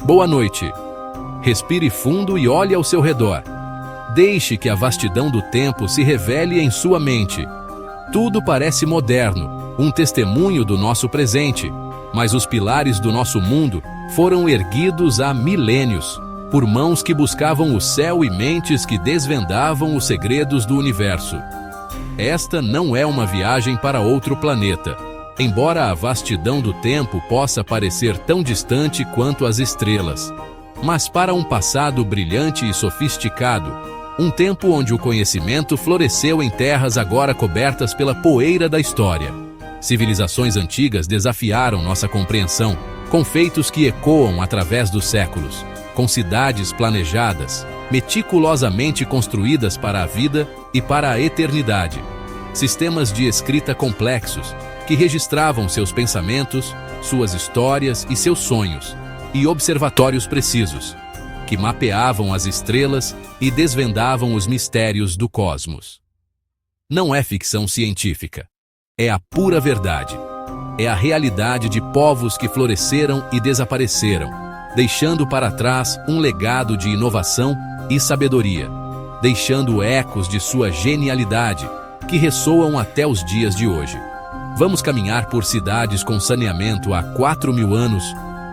Boa noite. Respire fundo e olhe ao seu redor. Deixe que a vastidão do tempo se revele em sua mente. Tudo parece moderno, um testemunho do nosso presente, mas os pilares do nosso mundo foram erguidos há milênios, por mãos que buscavam o céu e mentes que desvendavam os segredos do universo. Esta não é uma viagem para outro planeta, embora a vastidão do tempo possa parecer tão distante quanto as estrelas, mas para um passado brilhante e sofisticado, um tempo onde o conhecimento floresceu em terras agora cobertas pela poeira da história. Civilizações antigas desafiaram nossa compreensão, com feitos que ecoam através dos séculos, com cidades planejadas, meticulosamente construídas para a vida e para a eternidade. Sistemas de escrita complexos, que registravam seus pensamentos, suas histórias e seus sonhos, e observatórios precisos, que mapeavam as estrelas e desvendavam os mistérios do cosmos. Não é ficção científica. É a pura verdade. É a realidade de povos que floresceram e desapareceram, deixando para trás um legado de inovação e sabedoria, deixando ecos de sua genialidade, que ressoam até os dias de hoje. Vamos caminhar por cidades com saneamento há 4.000 anos,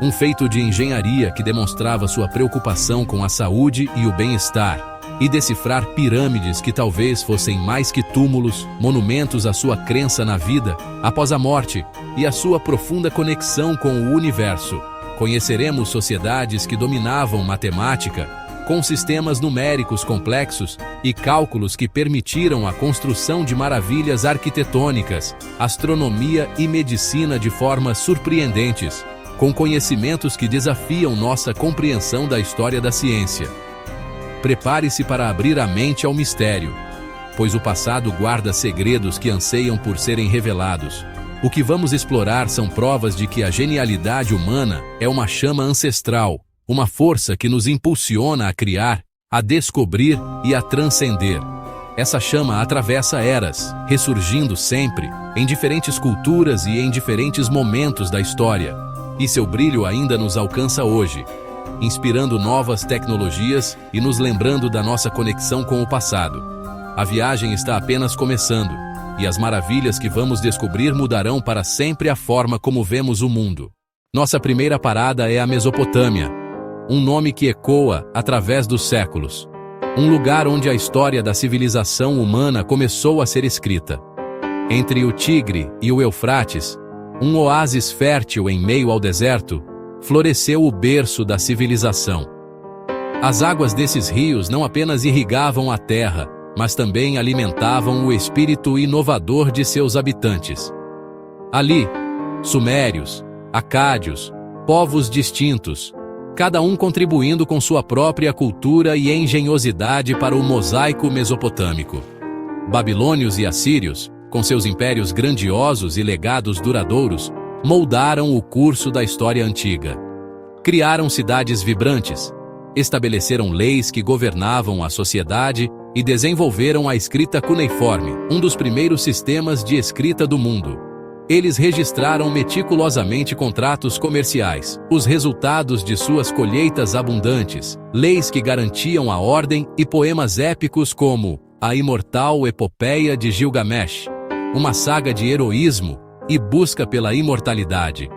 um feito de engenharia que demonstrava sua preocupação com a saúde e o bem-estar, e decifrar pirâmides que talvez fossem mais que túmulos, monumentos à sua crença na vida após a morte e à sua profunda conexão com o universo. Conheceremos sociedades que dominavam matemática, com sistemas numéricos complexos e cálculos que permitiram a construção de maravilhas arquitetônicas, astronomia e medicina de formas surpreendentes, com conhecimentos que desafiam nossa compreensão da história da ciência. Prepare-se para abrir a mente ao mistério, pois o passado guarda segredos que anseiam por serem revelados. O que vamos explorar são provas de que a genialidade humana é uma chama ancestral, uma força que nos impulsiona a criar, a descobrir e a transcender. Essa chama atravessa eras, ressurgindo sempre, em diferentes culturas e em diferentes momentos da história. E seu brilho ainda nos alcança hoje, inspirando novas tecnologias e nos lembrando da nossa conexão com o passado. A viagem está apenas começando, e as maravilhas que vamos descobrir mudarão para sempre a forma como vemos o mundo. Nossa primeira parada é a Mesopotâmia, um nome que ecoa através dos séculos. Um lugar onde a história da civilização humana começou a ser escrita. Entre o Tigre e o Eufrates, um oásis fértil em meio ao deserto, floresceu o berço da civilização. As águas desses rios não apenas irrigavam a terra, mas também alimentavam o espírito inovador de seus habitantes. Ali, sumérios, acádios, povos distintos, cada um contribuindo com sua própria cultura e engenhosidade para o mosaico mesopotâmico. Babilônios e assírios, com seus impérios grandiosos e legados duradouros, moldaram o curso da história antiga. Criaram cidades vibrantes, estabeleceram leis que governavam a sociedade e desenvolveram a escrita cuneiforme, um dos primeiros sistemas de escrita do mundo. Eles registraram meticulosamente contratos comerciais, os resultados de suas colheitas abundantes, leis que garantiam a ordem e poemas épicos como a imortal Epopeia de Gilgamesh, uma saga de heroísmo e busca pela imortalidade.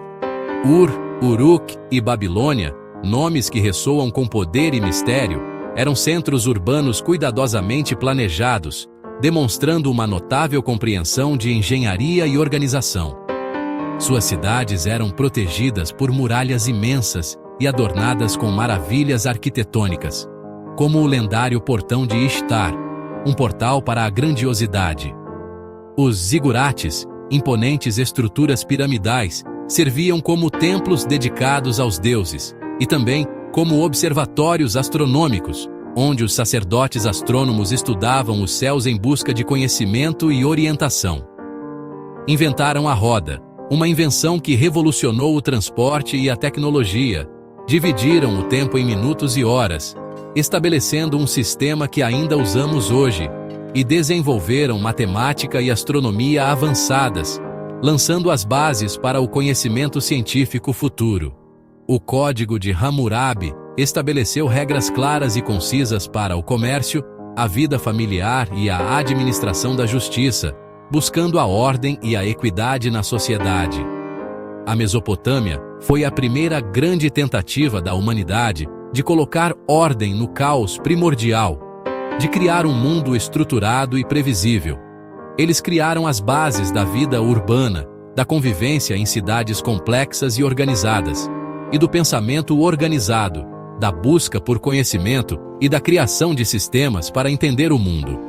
Ur, Uruk e Babilônia, nomes que ressoam com poder e mistério, eram centros urbanos cuidadosamente planejados, demonstrando uma notável compreensão de engenharia e organização. Suas cidades eram protegidas por muralhas imensas e adornadas com maravilhas arquitetônicas, como o lendário Portão de Ishtar, um portal para a grandiosidade. Os zigurates, imponentes estruturas piramidais, serviam como templos dedicados aos deuses, e também como observatórios astronômicos, onde os sacerdotes astrônomos estudavam os céus em busca de conhecimento e orientação. Inventaram a roda, uma invenção que revolucionou o transporte e a tecnologia. Dividiram o tempo em minutos e horas, estabelecendo um sistema que ainda usamos hoje, e desenvolveram matemática e astronomia avançadas, lançando as bases para o conhecimento científico futuro. O Código de Hammurabi estabeleceu regras claras e concisas para o comércio, a vida familiar e a administração da justiça, buscando a ordem e a equidade na sociedade. A Mesopotâmia foi a primeira grande tentativa da humanidade de colocar ordem no caos primordial, de criar um mundo estruturado e previsível. Eles criaram as bases da vida urbana, da convivência em cidades complexas e organizadas, e do pensamento organizado, da busca por conhecimento e da criação de sistemas para entender o mundo.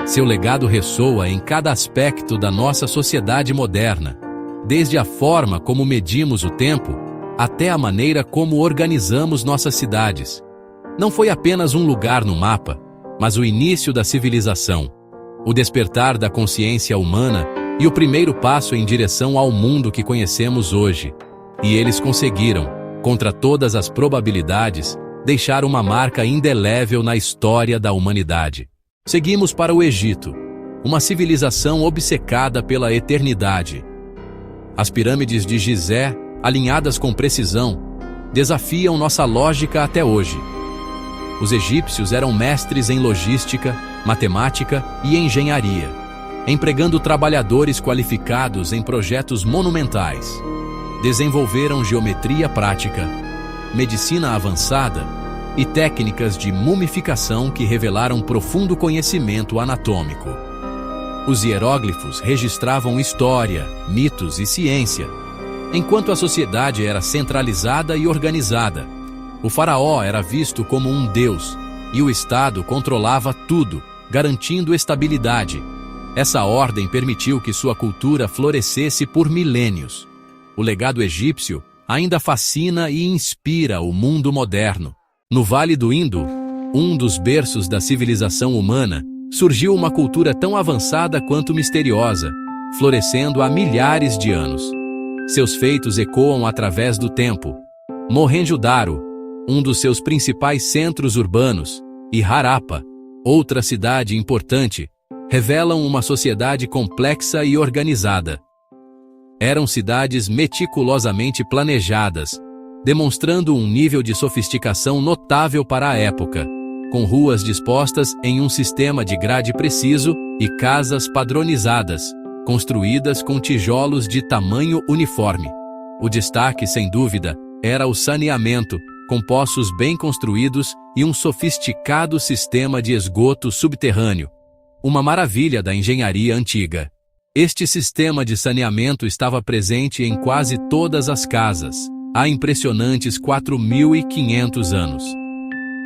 Seu legado ressoa em cada aspecto da nossa sociedade moderna, desde a forma como medimos o tempo até a maneira como organizamos nossas cidades. Não foi apenas um lugar no mapa, mas o início da civilização, o despertar da consciência humana e o primeiro passo em direção ao mundo que conhecemos hoje. E eles conseguiram, contra todas as probabilidades, deixar uma marca indelével na história da humanidade. Seguimos para o Egito, uma civilização obcecada pela eternidade. As pirâmides de Gizé, alinhadas com precisão, desafiam nossa lógica até hoje. Os egípcios eram mestres em logística, matemática e engenharia, empregando trabalhadores qualificados em projetos monumentais. Desenvolveram geometria prática, medicina avançada e técnicas de mumificação que revelaram profundo conhecimento anatômico. Os hieróglifos registravam história, mitos e ciência, enquanto a sociedade era centralizada e organizada. O faraó era visto como um deus, e o Estado controlava tudo, garantindo estabilidade. Essa ordem permitiu que sua cultura florescesse por milênios. O legado egípcio ainda fascina e inspira o mundo moderno. No Vale do Indo, um dos berços da civilização humana, surgiu uma cultura tão avançada quanto misteriosa, florescendo há milhares de anos. Seus feitos ecoam através do tempo. Mohenjo-Daro, um dos seus principais centros urbanos, e Harappa, outra cidade importante, revelam uma sociedade complexa e organizada. Eram cidades meticulosamente planejadas, demonstrando um nível de sofisticação notável para a época, com ruas dispostas em um sistema de grade preciso e casas padronizadas, construídas com tijolos de tamanho uniforme. O destaque, sem dúvida, era o saneamento, com poços bem construídos e um sofisticado sistema de esgoto subterrâneo, uma maravilha da engenharia antiga. Este sistema de saneamento estava presente em quase todas as casas, há impressionantes 4.500 anos.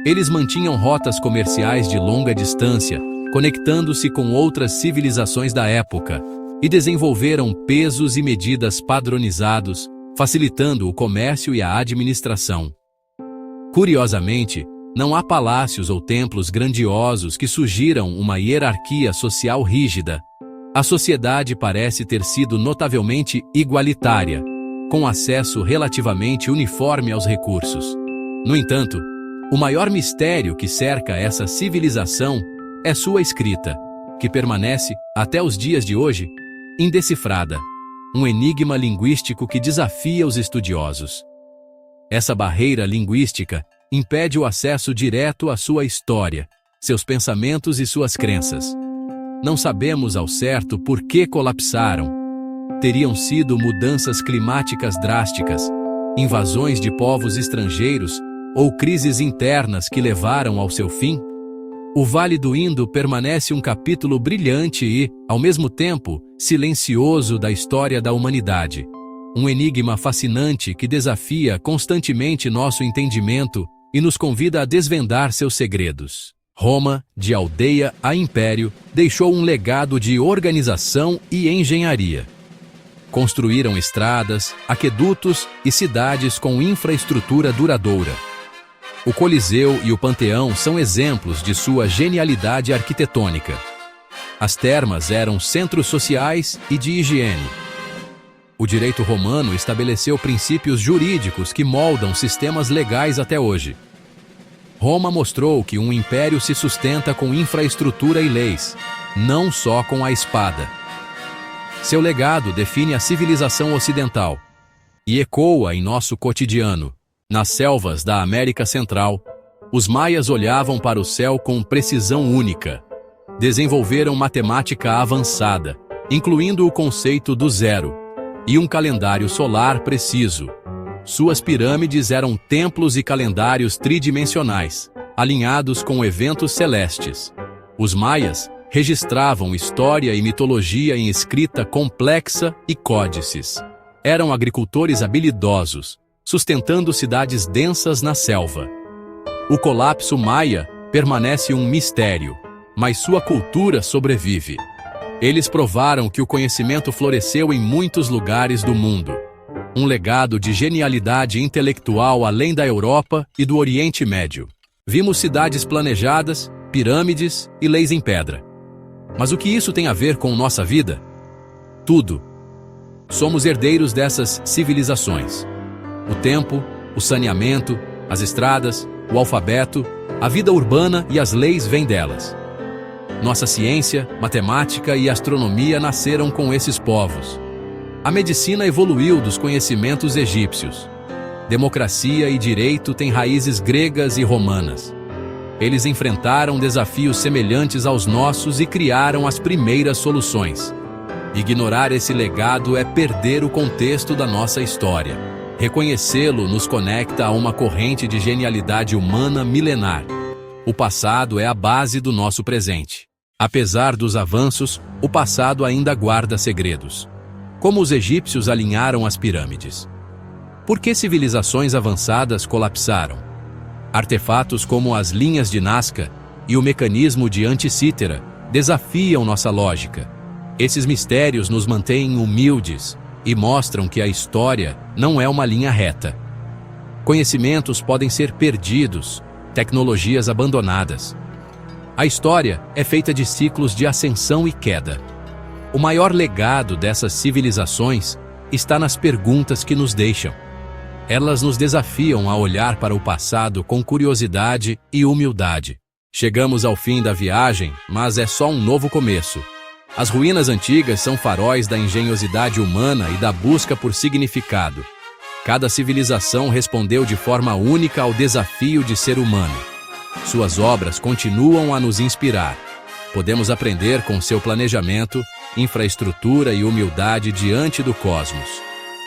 Eles mantinham rotas comerciais de longa distância, conectando-se com outras civilizações da época, e desenvolveram pesos e medidas padronizados, facilitando o comércio e a administração. Curiosamente, não há palácios ou templos grandiosos que sugiram uma hierarquia social rígida. A sociedade parece ter sido notavelmente igualitária, com acesso relativamente uniforme aos recursos. No entanto, o maior mistério que cerca essa civilização é sua escrita, que permanece, até os dias de hoje, indecifrada, um enigma linguístico que desafia os estudiosos. Essa barreira linguística impede o acesso direto à sua história, seus pensamentos e suas crenças. Não sabemos ao certo por que colapsaram. Teriam sido mudanças climáticas drásticas, invasões de povos estrangeiros ou crises internas que levaram ao seu fim? O Vale do Indo permanece um capítulo brilhante e, ao mesmo tempo, silencioso da história da humanidade. Um enigma fascinante que desafia constantemente nosso entendimento e nos convida a desvendar seus segredos. Roma, de aldeia a império, deixou um legado de organização e engenharia. Construíram estradas, aquedutos e cidades com infraestrutura duradoura. O Coliseu e o Panteão são exemplos de sua genialidade arquitetônica. As termas eram centros sociais e de higiene. O direito romano estabeleceu princípios jurídicos que moldam sistemas legais até hoje. Roma mostrou que um império se sustenta com infraestrutura e leis, não só com a espada. Seu legado define a civilização ocidental. e ecoa em nosso cotidiano. Nas selvas da América Central, os maias olhavam para o céu com precisão única. Desenvolveram matemática avançada, incluindo o conceito do zero, e um calendário solar preciso. Suas pirâmides eram templos e calendários tridimensionais, alinhados com eventos celestes. Os maias registravam história e mitologia em escrita complexa e códices. Eram agricultores habilidosos, sustentando cidades densas na selva. O colapso maia permanece um mistério, mas sua cultura sobrevive. Eles provaram que o conhecimento floresceu em muitos lugares do mundo. Um legado de genialidade intelectual além da Europa e do Oriente Médio. Vimos cidades planejadas, pirâmides e leis em pedra. Mas o que isso tem a ver com nossa vida? Tudo. Somos herdeiros dessas civilizações. O tempo, o saneamento, as estradas, o alfabeto, a vida urbana e as leis vêm delas. Nossa ciência, matemática e astronomia nasceram com esses povos. A medicina evoluiu dos conhecimentos egípcios. Democracia e direito têm raízes gregas e romanas. Eles enfrentaram desafios semelhantes aos nossos e criaram as primeiras soluções. Ignorar esse legado é perder o contexto da nossa história. Reconhecê-lo nos conecta a uma corrente de genialidade humana milenar. O passado é a base do nosso presente. Apesar dos avanços, o passado ainda guarda segredos. Como os egípcios alinharam as pirâmides? Por que civilizações avançadas colapsaram? Artefatos como as linhas de Nazca e o mecanismo de Anticítera desafiam nossa lógica. Esses mistérios nos mantêm humildes e mostram que a história não é uma linha reta. Conhecimentos podem ser perdidos, tecnologias abandonadas. A história é feita de ciclos de ascensão e queda. O maior legado dessas civilizações está nas perguntas que nos deixam. Elas nos desafiam a olhar para o passado com curiosidade e humildade. Chegamos ao fim da viagem, mas é só um novo começo. As ruínas antigas são faróis da engenhosidade humana e da busca por significado. Cada civilização respondeu de forma única ao desafio de ser humano. Suas obras continuam a nos inspirar. Podemos aprender com seu planejamento, infraestrutura e humildade diante do cosmos.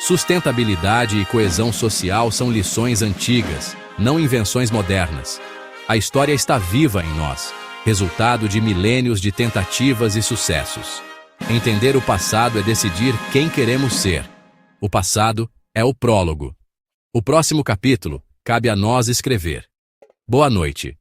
Sustentabilidade e coesão social são lições antigas, não invenções modernas. A história está viva em nós, resultado de milênios de tentativas e sucessos. Entender o passado é decidir quem queremos ser. O passado é o prólogo. O próximo capítulo cabe a nós escrever. Boa noite.